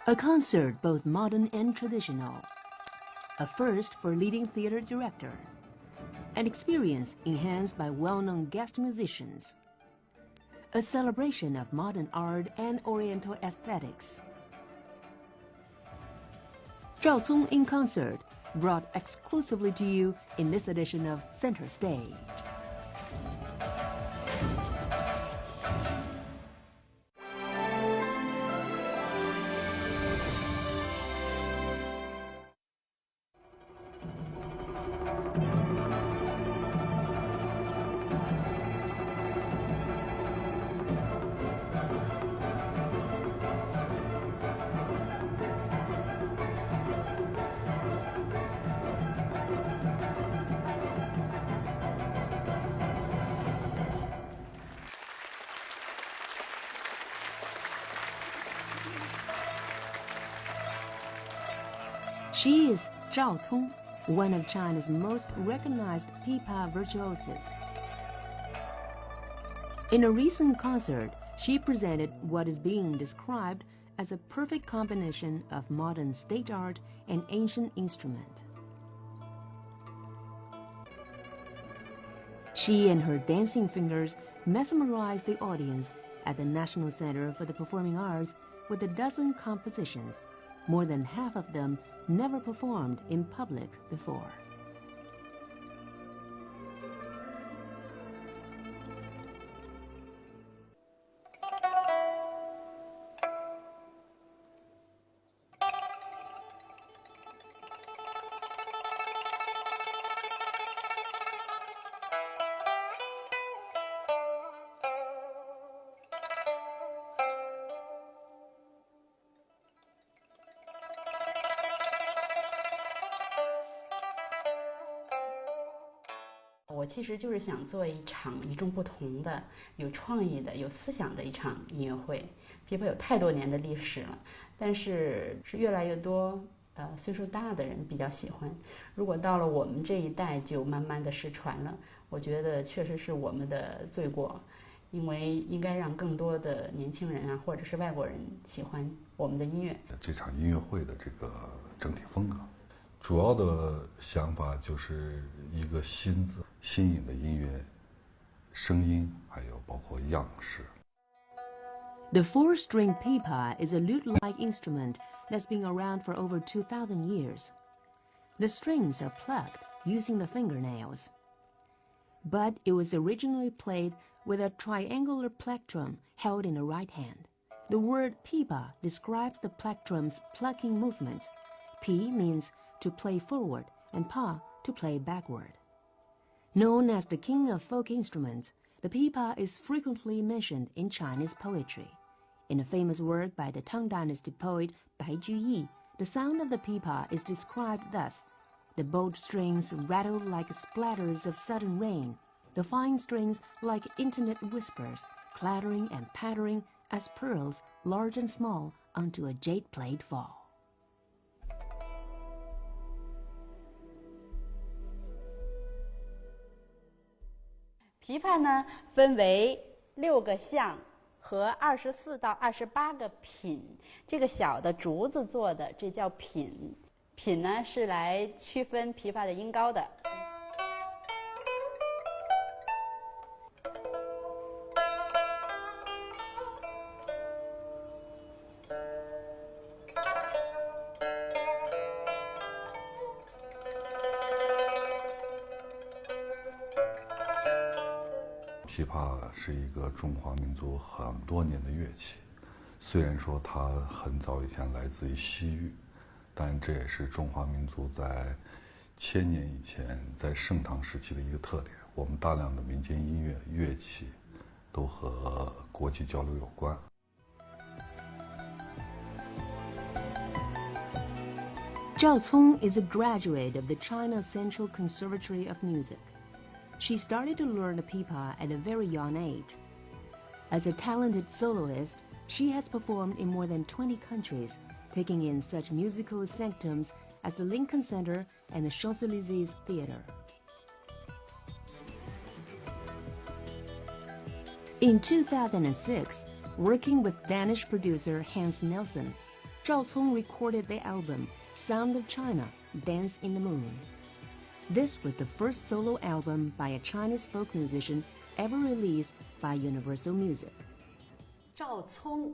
A concert both modern and traditional. A first for leading theater director. An experience enhanced by well-known guest musicians. A celebration of modern art and Oriental aesthetics. Zhao Cong in concert, brought exclusively to you in this edition of Center Stage. She is Zhao Cong, one of China's most recognized pipa virtuosos. In a recent concert, she presented what is being described as a perfect combination of modern state art and ancient instrument. She and her dancing fingers mesmerized the audience at the National Center for the Performing Arts with a dozen compositions, more than half of them never performed in public before.我其实就是想做一场与众不同的、有创意的、有思想的一场音乐会。琵琶有太多年的历史了，但是越来越多岁数大的人比较喜欢。如果到了我们这一代就慢慢的失传了，我觉得确实是我们的罪过，因为应该让更多的年轻人啊，或者是外国人喜欢我们的音乐。这场音乐会的这个整体风格，主要的想法就是一个新颖的音乐声音，还有包括样式。The four-string pipa is a lute-like instrument that's been around for over 2,000 years. The strings are plucked using the fingernails. But it was originally played with a triangular plectrum held in the right hand. The word pipa describes the plectrum's plucking movement. Pi means to play forward and pa to play backward. Known as the king of folk instruments, the pipa is frequently mentioned in Chinese poetry. In a famous work by the Tang Dynasty poet Bai Juyi, the sound of the pipa is described thus: the bowed strings rattle like splatters of sudden rain, the fine strings like intimate whispers, clattering and pattering as pearls, large and small, onto a jade plate fall. 琵琶呢，分为6个项和24到28个品。这个小的竹子做的，这叫品。品呢是来区分琵琶的音高的。琵琶是一个中华民族很多年的乐器，虽然说它很早以前来自于西域，但这也是中华民族在1000年以前在盛唐时期的一个特点。我们大量的民间音乐乐器都和国际交流有关。Zhao Cong is a graduate of the China Central Conservatory of Music. She started to learn the pipa at a very young age. As a talented soloist, she has performed in more than 20 countries, taking in such musical sanctums as the Lincoln Center and the Champs-Élysées Theater. In 2006, working with Danish producer Hans Nielsen, Zhao Cong recorded the album Sound of China, Dance in the Moon. This was the first solo album by a Chinese folk musician ever released by Universal Music. 赵聪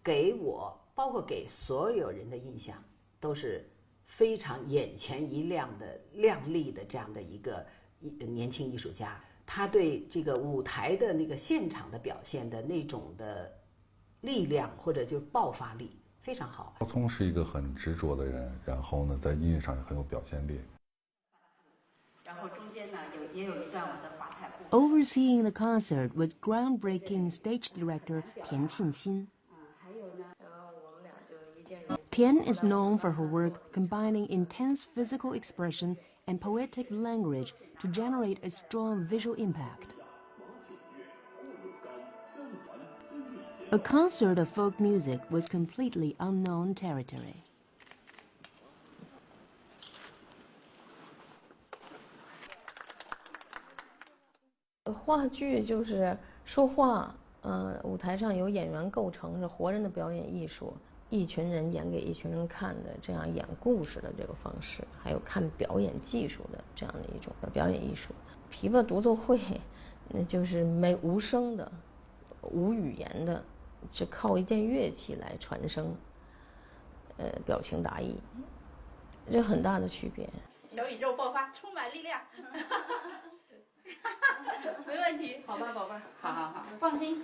给我，包括给所有人的印象，都是非常眼前一亮的、亮丽的这样的一个年轻艺术家。他对这个舞台的那个现场的表现的那种的力量或者就爆发力非常好。赵聪是一个很执着的人，然后呢，在音乐上也很有表现力。然后中间呢也有一段我的华彩部。Overseeing the concert was groundbreaking stage director Tian Qinxin. 还有呢，我们俩就一见。Tian is known for her work combining intense physical expression and poetic language to generate a strong visual impact. A concert of folk music was completely unknown territory. 话剧就是说话，舞台上有演员构成，是活人的表演艺术，一群人演给一群人看的这样演故事的这个方式，还有看表演技术的这样的一种表演艺术。琵琶独奏会，那就是无声的、无语言的，只靠一件乐器来传声，表情达意，这很大的区别。小宇宙爆发，充满力量。没问题，好吧，宝贝儿，好，放心，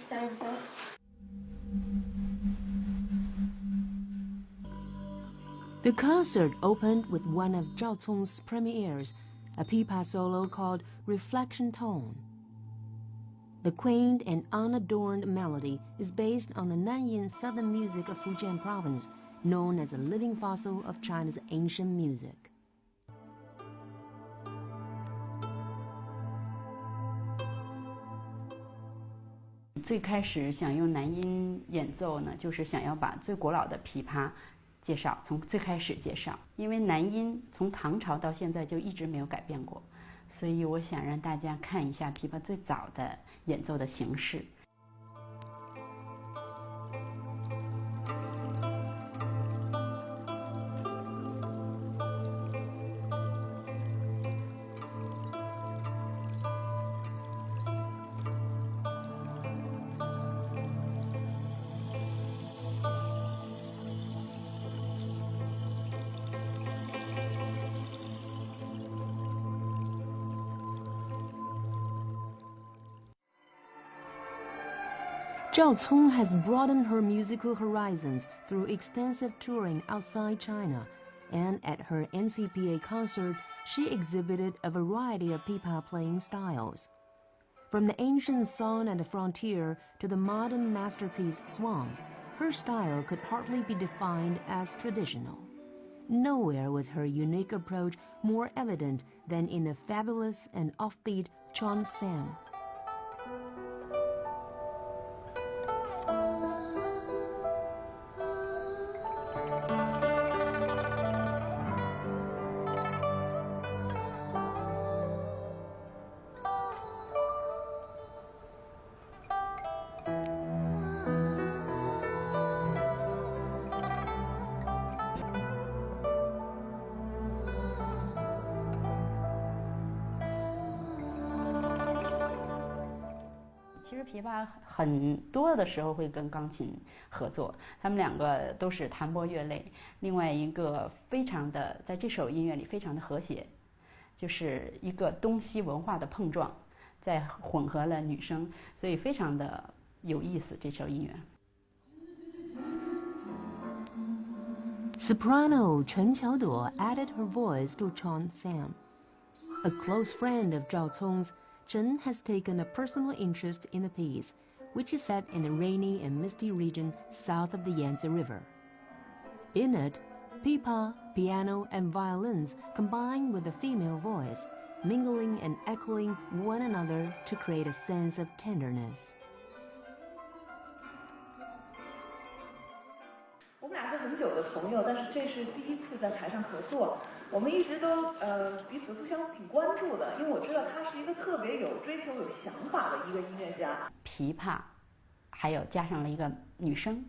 加油！ The concert opened with one of Zhao Cong's premieres, a pipa solo called Reflection Tone. The quaint and unadorned melody is based on the Nanyin southern music of Fujian province, known as a living fossil of China's ancient music. 最开始想用男音演奏呢，就是想要把最古老的琵琶介绍，从最开始介绍，因为男音从唐朝到现在就一直没有改变过，所以我想让大家看一下琵琶最早的演奏的形式。Zhao Cong has broadened her musical horizons through extensive touring outside China, and at her NCPA concert, she exhibited a variety of pipa playing styles. From the ancient song at the frontier to the modern masterpiece Swan, her style could hardly be defined as traditional. Nowhere was her unique approach more evident than in the fabulous and offbeat Chuan Sam.琵琶很多的时候会跟钢琴合作，他们两个都是弹拨乐类。另外一个非常的在这首音乐里非常的和谐，就是一个东西文化的碰撞，再混合了女声，所以非常的有意思。这首音乐。Soprano Chen Qiaoduo added her voice to Chuan Sam. A close friend of Zhao Cong's, Chen has taken a personal interest in the piece, which is set in a rainy and misty region south of the Yangtze River. In it, pipa, piano, and violins combine with a female voice, mingling and echoing one another to create a sense of tenderness. 我们俩是很久的朋友，但是这是第一次在台上合作。我们一直都彼此互相挺关注的，因为我知道他是一个特别有追求、有想法的一个音乐家。琵琶，还有加上了一个女声，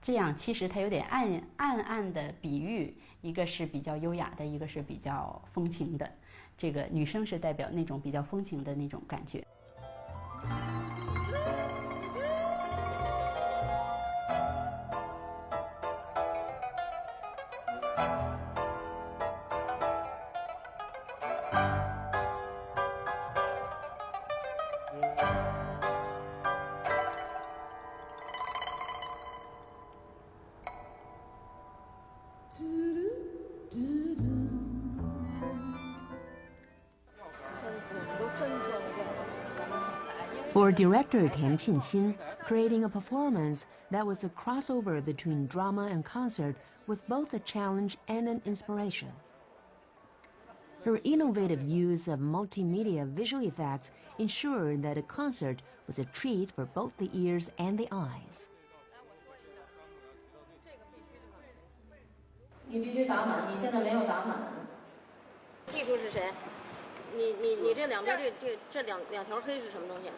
这样其实它有点暗的比喻，一个是比较优雅的，一个是比较风情的。这个女生是代表那种比较风情的那种感觉。For director Tian Qinxin, creating a performance that was a crossover between drama and concert was both a challenge and an inspiration. Her innovative use of multimedia visual effects ensured that a concert was a treat for both the ears and the eyes. 你必须打满，你现在没有打满。技术是谁？你这两边这两条黑是什么东西？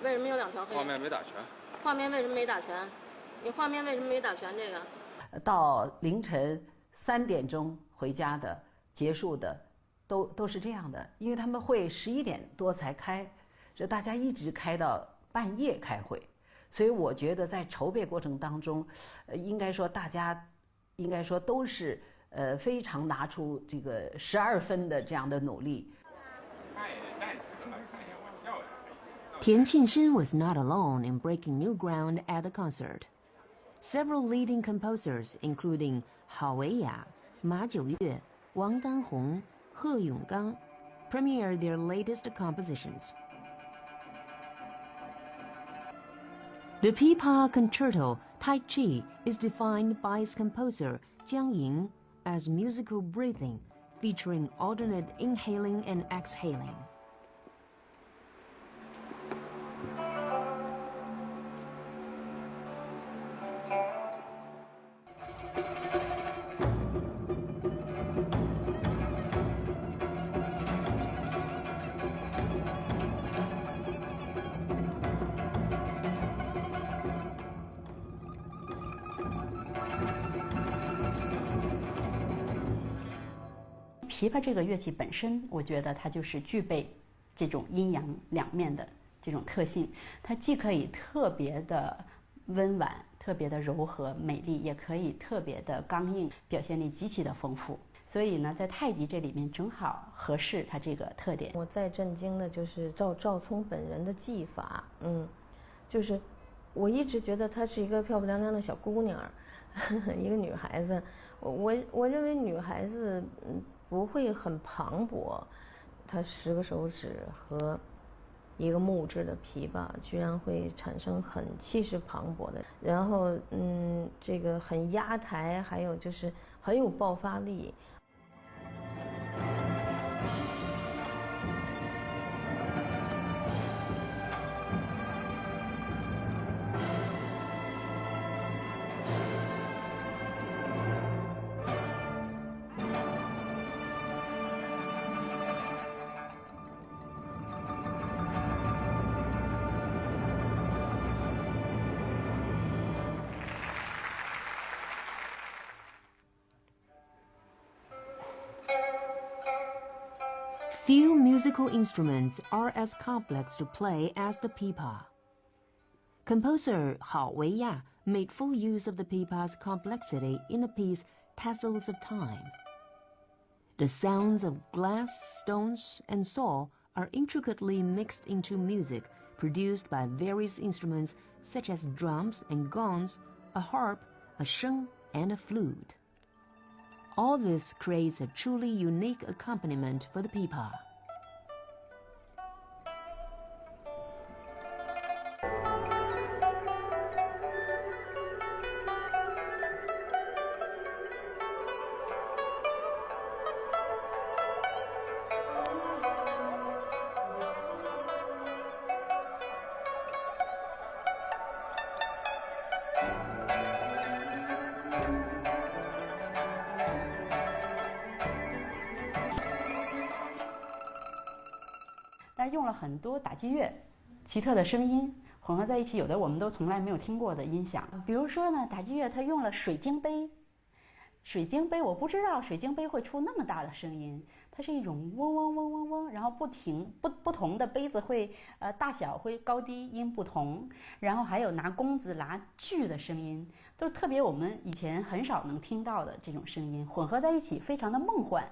为什么有两条黑？画面没打全。画面为什么没打全？你画面为什么没打全？这个？到凌晨3点钟回家的，结束的，都是这样的，因为他们会11点多才开，这大家一直开到半夜开会，所以我觉得在筹备过程当中，应该说大家，应该说都是非常拿出这个12分的这样的努力。Tian Qinxin was not alone in breaking new ground at the concert. Several leading composers, including Hao Weiya, Ma Jiuyue, Wang Danhong, He Yonggang, premiered their latest compositions. The Pipa Concerto, Tai Chi, is defined by its composer, Jiang Ying, as musical breathing, featuring alternate inhaling and exhaling.琵琶这个乐器本身，我觉得它就是具备这种阴阳两面的这种特性。它既可以特别的温婉、特别的柔和美丽，也可以特别的刚硬，表现力极其的丰富。所以呢，在太极这里面正好合适它这个特点。我最震惊的就是赵聪本人的技法，就是我一直觉得她是一个漂漂亮亮的小姑娘，一个女孩子。我认为女孩子不会很磅礴，她10个手指和一个木质的琵琶居然会产生很气势磅礴的，然后这个很压台，还有就是很有爆发力。Few musical instruments are as complex to play as the pipa. Composer Hao Weiya made full use of the pipa's complexity in the piece Tassels of Time. The sounds of glass, stones, and saw are intricately mixed into music produced by various instruments such as drums and gongs, a harp, a sheng, and a flute. All this creates a truly unique accompaniment for the pipa.但是用了很多打击乐、奇特的声音，混合在一起，有的我们都从来没有听过的音响。比如说呢，打击乐它用了水晶杯。水晶杯，我不知道水晶杯会出那么大的声音，它是一种嗡嗡嗡嗡嗡，然后不同的杯子会大小会高低音不同，然后还有拿弓子拿锯的声音，都是特别我们以前很少能听到的这种声音，混合在一起非常的梦幻。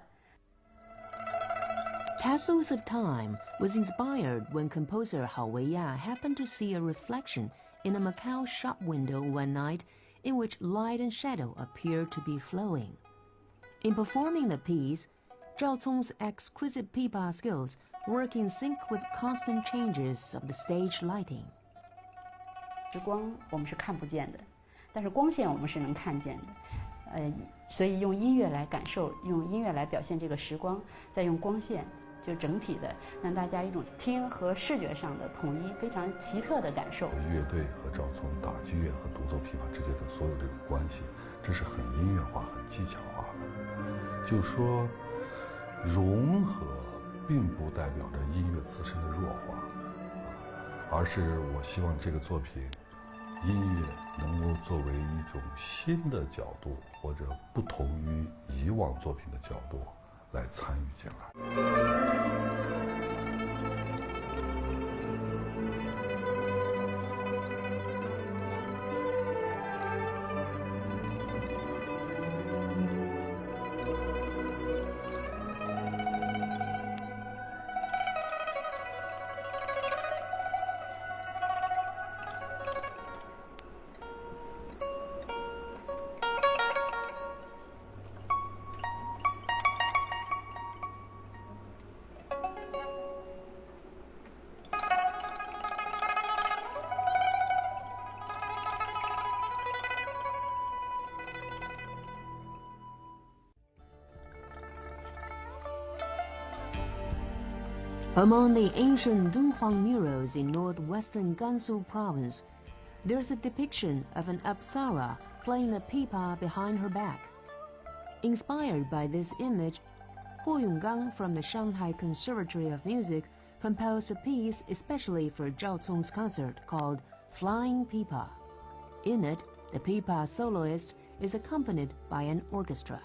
Castles of Time was inspired when composer Hao Weiya happened to see a reflection in a Macau shop window one night in which light and shadow appeared to be flowing. In performing the piece, Zhao Cong's exquisite pipa skills work in sync with constant changes of the stage lighting. 时光我们是看不见的，但是光线我们是能看见的。所以用音乐来感受，用音乐来表现这个时光，再用光线就整体的让大家一种听和视觉上的统一，非常奇特的感受。乐队和赵聪打击乐和独奏琵琶之间的所有这种关系，这是很音乐化、很技巧化的。就说融合，并不代表着音乐自身的弱化，而是我希望这个作品，音乐能够作为一种新的角度，或者不同于以往作品的角度来参与进来。Among the ancient Dunhuang murals in northwestern Gansu province, there's a depiction of an apsara playing a pipa behind her back. Inspired by this image, Guo Yonggang from the Shanghai Conservatory of Music composed a piece especially for Zhao Cong's concert called Flying Pipa. In it, the pipa soloist is accompanied by an orchestra.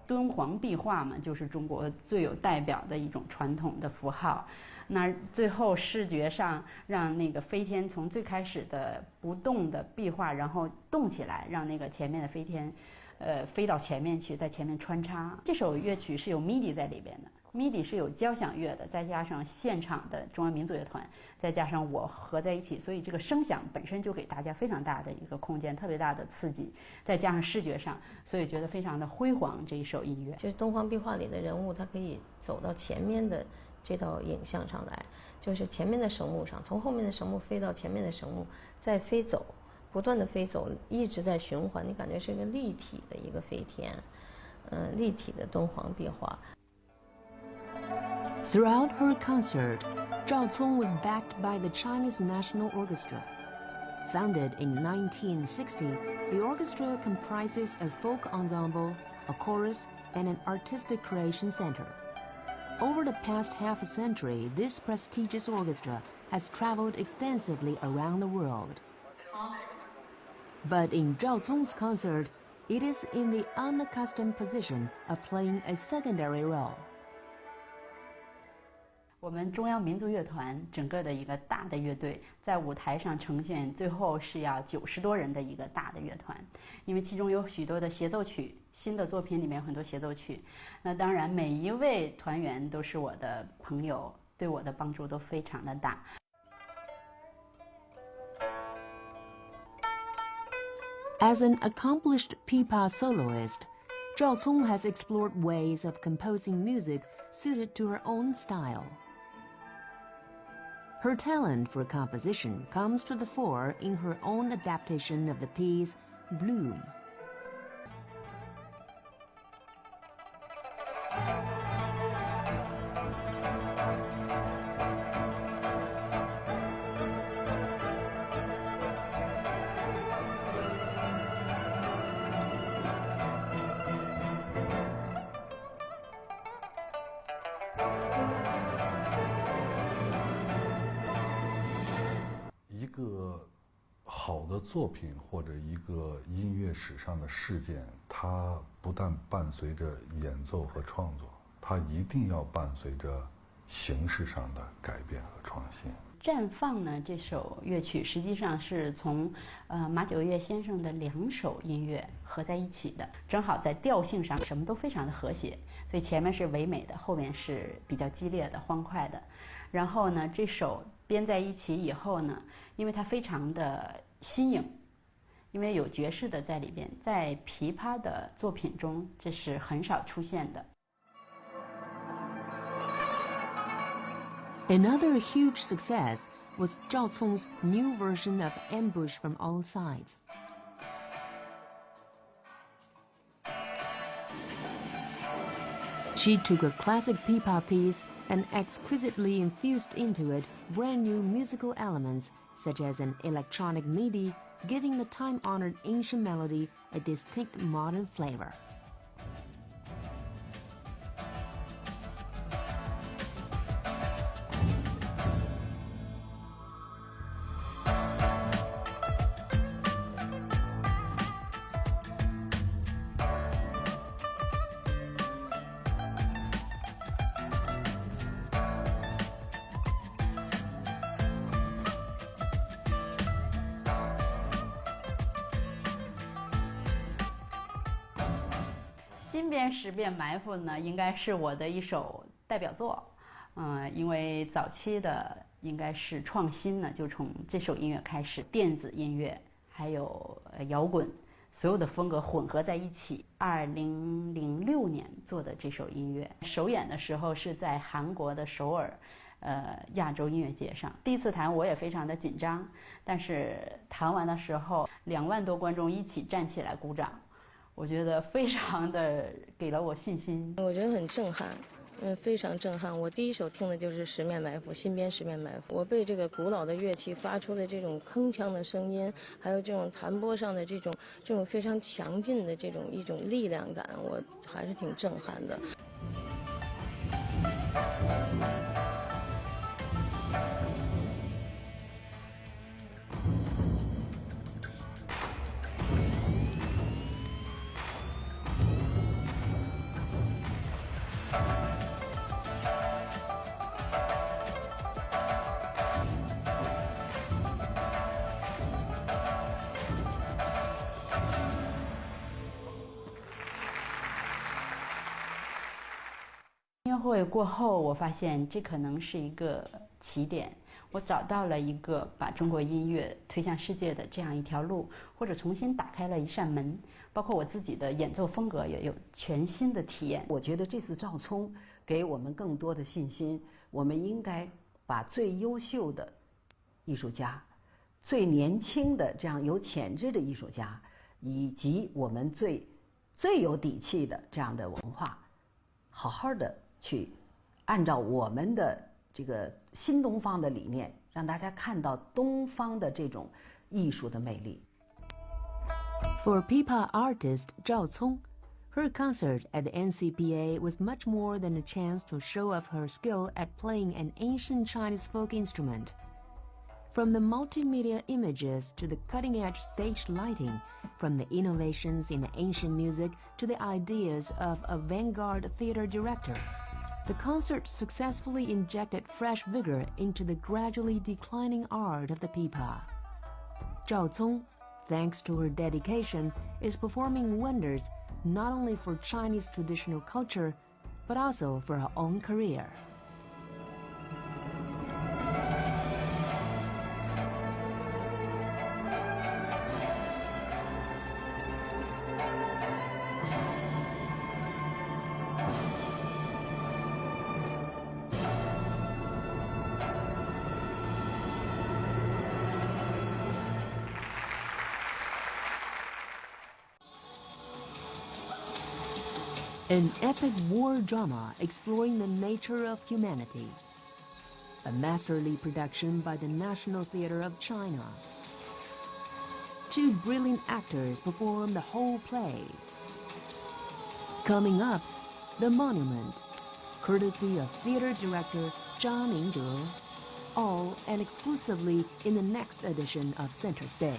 敦煌壁画嘛，就是中国最有代表的一种传统的符号。那最后视觉上让那个飞天从最开始的不动的壁画，然后动起来，让那个前面的飞天，飞到前面去，在前面穿插。这首乐曲是有 MIDI 在里边的。MIDI 是有交响乐的，再加上现场的中央民族乐团，再加上我合在一起，所以这个声响本身就给大家非常大的一个空间，特别大的刺激，再加上视觉上，所以觉得非常的辉煌。这一首音乐，就是东方壁画里的人物，他可以走到前面的这道影像上来，就是前面的绳木上，从后面的绳木飞到前面的绳木，再飞走，不断的飞走，一直在循环，你感觉是一个立体的一个飞天，立体的敦煌壁画。Throughout her concert, Zhao Cong was backed by the Chinese National Orchestra. Founded in 1960, the orchestra comprises a folk ensemble, a chorus, and an artistic creation center. Over the past half a century, this prestigious orchestra has traveled extensively around the world. But in Zhao Cong's concert, it is in the unaccustomed position of playing a secondary role. 我们中央民族乐团整个的一个大的乐队在舞台上呈现，最后是要90多人的一个大的乐团，因为其中有许多的协奏曲，新的作品里面有很多协奏曲。那当然，每一位团员都是我的朋友，对我的帮助都非常的大。As an accomplished pipa soloist, Zhao Cong has explored ways of composing music suited to her own style. Her talent for composition comes to the fore in her own adaptation of the piece Bloom.一个好的作品或者一个音乐史上的事件，它不但伴随着演奏和创作，它一定要伴随着形式上的改变和创新。绽放呢，这首乐曲实际上是从马九月先生的2首音乐合在一起的，正好在调性上什么都非常的和谐，所以前面是唯美的，后面是比较激烈的、欢快的。然后呢，这首编在一起以后呢，因为它非常的新颖，因为有爵士的在里边，在琵琶的作品中这是很少出现的。Another huge success was Zhao Cong's new version of Ambush from All Sides. She took a classic pipa piece and exquisitely infused into it brand new musical elements such as an electronic MIDI, giving the time-honored ancient melody a distinct modern flavor.新编十遍埋伏呢，应该是我的一首代表作，因为早期的应该是创新呢，就从这首音乐开始，电子音乐还有摇滚，所有的风格混合在一起。2006年做的这首音乐，首演的时候是在韩国的首尔，亚洲音乐节上。第一次弹我也非常的紧张，但是弹完的时候2万多观众一起站起来鼓掌。我觉得非常的给了我信心，我觉得很震撼，非常震撼。我第一首听的就是十面埋伏，新编十面埋伏。我被这个古老的乐器发出的这种铿锵的声音，还有这种弹拨上的这种非常强劲的一种力量感，我还是挺震撼的。音乐会过后，我发现这可能是一个起点，我找到了一个把中国音乐推向世界的这样一条路，或者重新打开了一扇门，包括我自己的演奏风格也有全新的体验。我觉得这次赵聪给我们更多的信心，我们应该把最优秀的艺术家、最年轻的这样有潜质的艺术家，以及我们最有底气的这样的文化，好好的去按照我们的这个新东方的理念，让大家看到东方的这种艺术的魅力。For pipa artist Zhao Cong, her concert at the NCPA was much more than a chance to show off her skill at playing an ancient Chinese folk instrument. From the multimedia images to the cutting-edge stage lighting, from the innovations in ancient music to the ideas of a vanguard theater director, the concert successfully injected fresh vigor into the gradually declining art of the pipa. Zhao Cong, thanks to her dedication, is performing wonders not only for Chinese traditional culture, but also for her own career. An epic war drama exploring the nature of humanity. A masterly production by the National Theatre of China. 2 brilliant actors perform the whole play. Coming up, The Monument, courtesy of theater director Zhang Mingzhe, all and exclusively in the next edition of Center Stage.